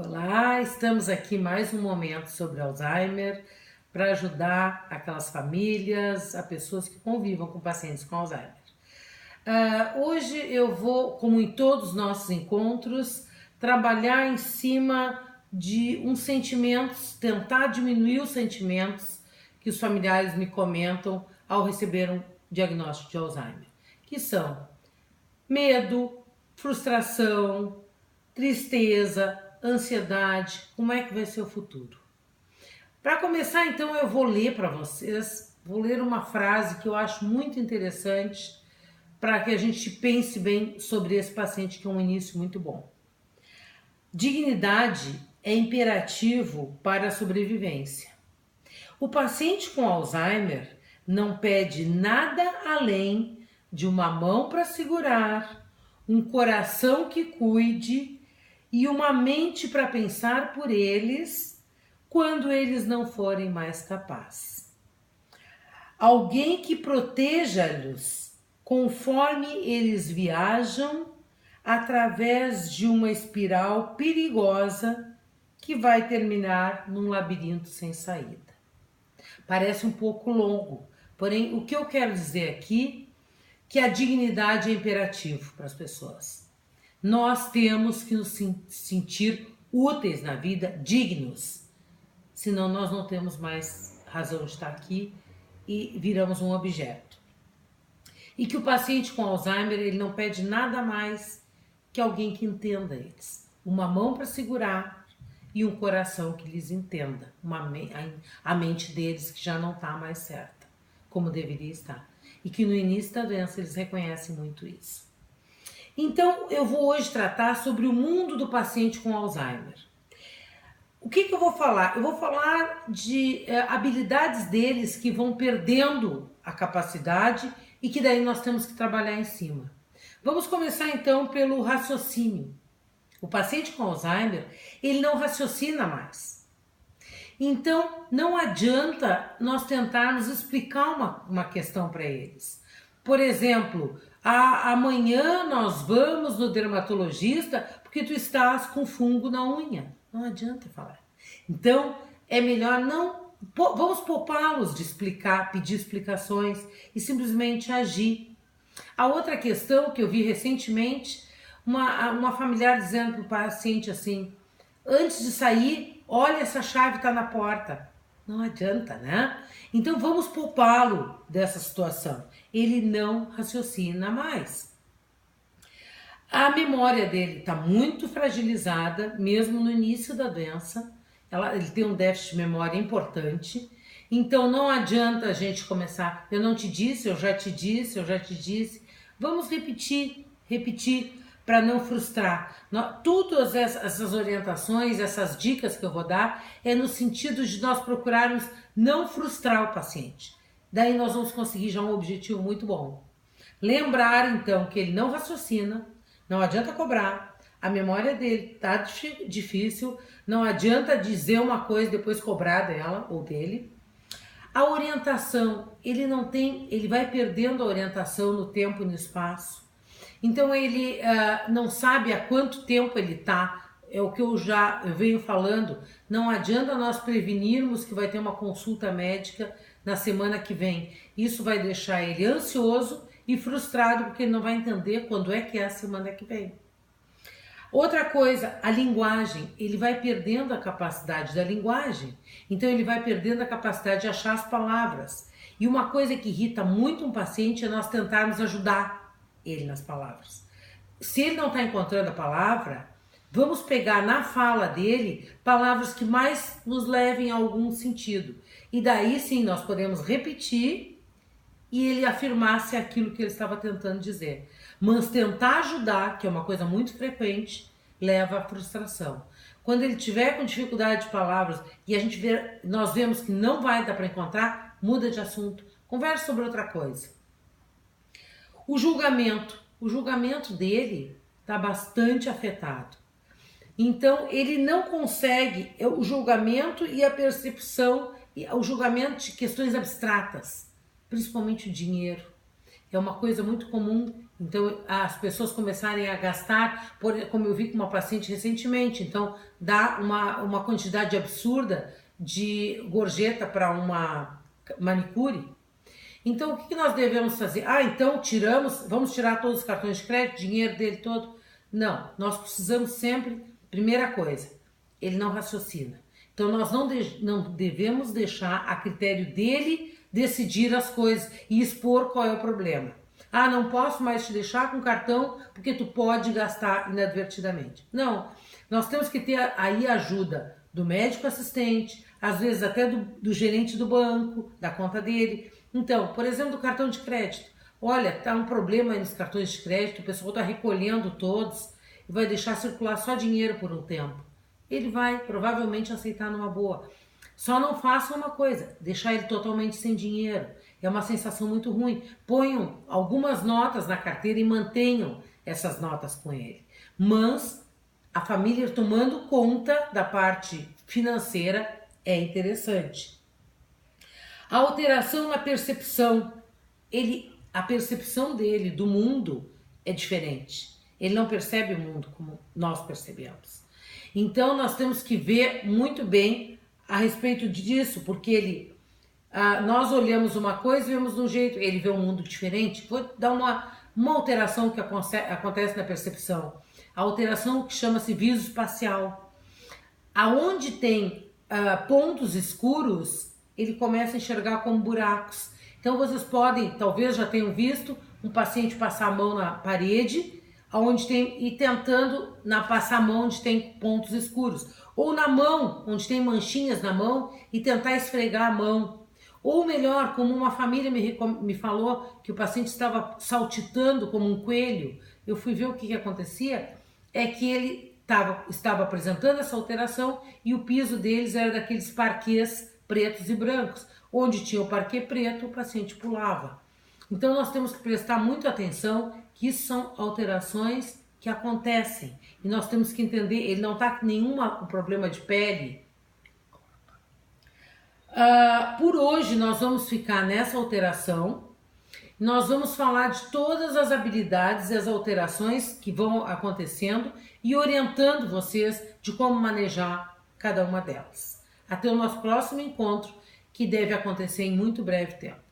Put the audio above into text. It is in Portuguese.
Olá, estamos aqui mais um momento sobre Alzheimer para ajudar aquelas famílias, a pessoas que convivam com pacientes com Alzheimer. Hoje eu vou, como em todos os nossos encontros, trabalhar em cima de uns sentimentos, tentar diminuir os sentimentos que os familiares me comentam ao receber um diagnóstico de Alzheimer, que são medo, frustração, tristeza, ansiedade, como é que vai ser o futuro. Para começar, então, eu vou ler para vocês, vou ler uma frase que eu acho muito interessante para que a gente pense bem sobre esse paciente, que é um início muito bom. Dignidade é imperativo para a sobrevivência. O paciente com Alzheimer não pede nada além de uma mão para segurar, um coração que cuide e uma mente para pensar por eles quando eles não forem mais capazes. Alguém que proteja-los conforme eles viajam através de uma espiral perigosa que vai terminar num labirinto sem saída. Parece um pouco longo, porém o que eu quero dizer aqui é que a dignidade é imperativo para as pessoas. Nós temos que nos sentir úteis na vida, dignos, senão nós não temos mais razão de estar aqui e viramos um objeto. E que o paciente com Alzheimer, ele não pede nada mais que alguém que entenda eles. Uma mão para segurar e um coração que lhes entenda. A mente deles que já não está mais certa, como deveria estar. E que no início da doença eles reconhecem muito isso. Então, eu vou hoje tratar sobre o mundo do paciente com Alzheimer. O que eu vou falar? Eu vou falar de habilidades deles que vão perdendo a capacidade e que daí nós temos que trabalhar em cima. Vamos começar então pelo raciocínio. O paciente com Alzheimer, ele não raciocina mais. Então, não adianta nós tentarmos explicar uma questão para eles. Por exemplo, amanhã nós vamos no dermatologista porque tu estás com fungo na unha. Não adianta falar. Então, é melhor não... Vamos poupá-los de explicar, pedir explicações e simplesmente agir. A outra questão que eu vi recentemente, uma familiar dizendo para o paciente assim, antes de sair, olha, essa chave está na porta. Não adianta, né? Então vamos poupá-lo dessa situação. Ele não raciocina mais. A memória dele está muito fragilizada, mesmo no início da doença. Ele tem um déficit de memória importante. Então não adianta a gente começar, eu não te disse, eu já te disse, eu já te disse. Vamos repetir para não frustrar. Todas essas orientações, essas dicas que eu vou dar, é no sentido de nós procurarmos não frustrar o paciente. Daí nós vamos conseguir já um objetivo muito bom. Lembrar então que ele não raciocina, não adianta cobrar, a memória dele está difícil, não adianta dizer uma coisa e depois cobrar dela ou dele. A orientação, ele vai perdendo a orientação no tempo e no espaço. Então ele não sabe há quanto tempo ele está, é o que eu venho falando, não adianta nós prevenirmos que vai ter uma consulta médica na semana que vem. Isso vai deixar ele ansioso e frustrado porque ele não vai entender quando é que é a semana que vem. Outra coisa, a linguagem, ele vai perdendo a capacidade da linguagem, então ele vai perdendo a capacidade de achar as palavras. E uma coisa que irrita muito um paciente é nós tentarmos ajudar ele nas palavras. Se ele não está encontrando a palavra, vamos pegar na fala dele palavras que mais nos levem a algum sentido. E daí sim nós podemos repetir e ele afirmasse aquilo que ele estava tentando dizer. Mas tentar ajudar, que é uma coisa muito frequente, leva à frustração. Quando ele tiver com dificuldade de palavras e nós vemos que não vai dar para encontrar, muda de assunto, conversa sobre outra coisa. O julgamento dele está bastante afetado. Então ele não consegue o julgamento e a percepção, o julgamento de questões abstratas, principalmente o dinheiro. é uma coisa muito comum. Então, as pessoas começarem a gastar, como eu vi com uma paciente recentemente, então dá uma quantidade absurda de gorjeta para uma manicure. Então, o que nós devemos fazer? Então vamos tirar todos os cartões de crédito, dinheiro dele todo? Não, nós precisamos sempre, primeira coisa, ele não raciocina. Então, nós não devemos deixar a critério dele decidir as coisas e expor qual é o problema. Não posso mais te deixar com cartão porque tu pode gastar inadvertidamente. Não, nós temos que ter aí a ajuda do médico assistente, às vezes até do gerente do banco, da conta dele. Então, por exemplo, do cartão de crédito. Olha, tá um problema aí nos cartões de crédito, o pessoal está recolhendo todos e vai deixar circular só dinheiro por um tempo. Ele vai provavelmente aceitar numa boa. Só não façam uma coisa, deixar ele totalmente sem dinheiro. É uma sensação muito ruim. Ponham algumas notas na carteira e mantenham essas notas com ele. Mas a família tomando conta da parte financeira é interessante. A alteração na percepção. A percepção dele do mundo é diferente. Ele não percebe o mundo como nós percebemos. Então nós temos que ver muito bem a respeito disso, porque nós olhamos uma coisa e vemos de um jeito, ele vê um mundo diferente. Vou dar uma alteração que acontece na percepção. A alteração que chama-se visoespacial. Aonde tem pontos escuros, ele começa a enxergar como buracos. Então vocês podem, talvez já tenham visto, um paciente passar a mão na parede, e tentando passar a mão onde tem pontos escuros. Ou na mão, onde tem manchinhas na mão, e tentar esfregar a mão. Ou melhor, como uma família me falou que o paciente estava saltitando como um coelho, eu fui ver o que acontecia, é que ele estava apresentando essa alteração e o piso deles era daqueles parquês pretos e brancos. Onde tinha o parquê preto, o paciente pulava. Então nós temos que prestar muita atenção que isso são alterações que acontecem. E nós temos que entender, ele não está com nenhum problema de pele. Por hoje nós vamos ficar nessa alteração. Nós vamos falar de todas as habilidades e as alterações que vão acontecendo e orientando vocês de como manejar cada uma delas. Até o nosso próximo encontro, que deve acontecer em muito breve tempo.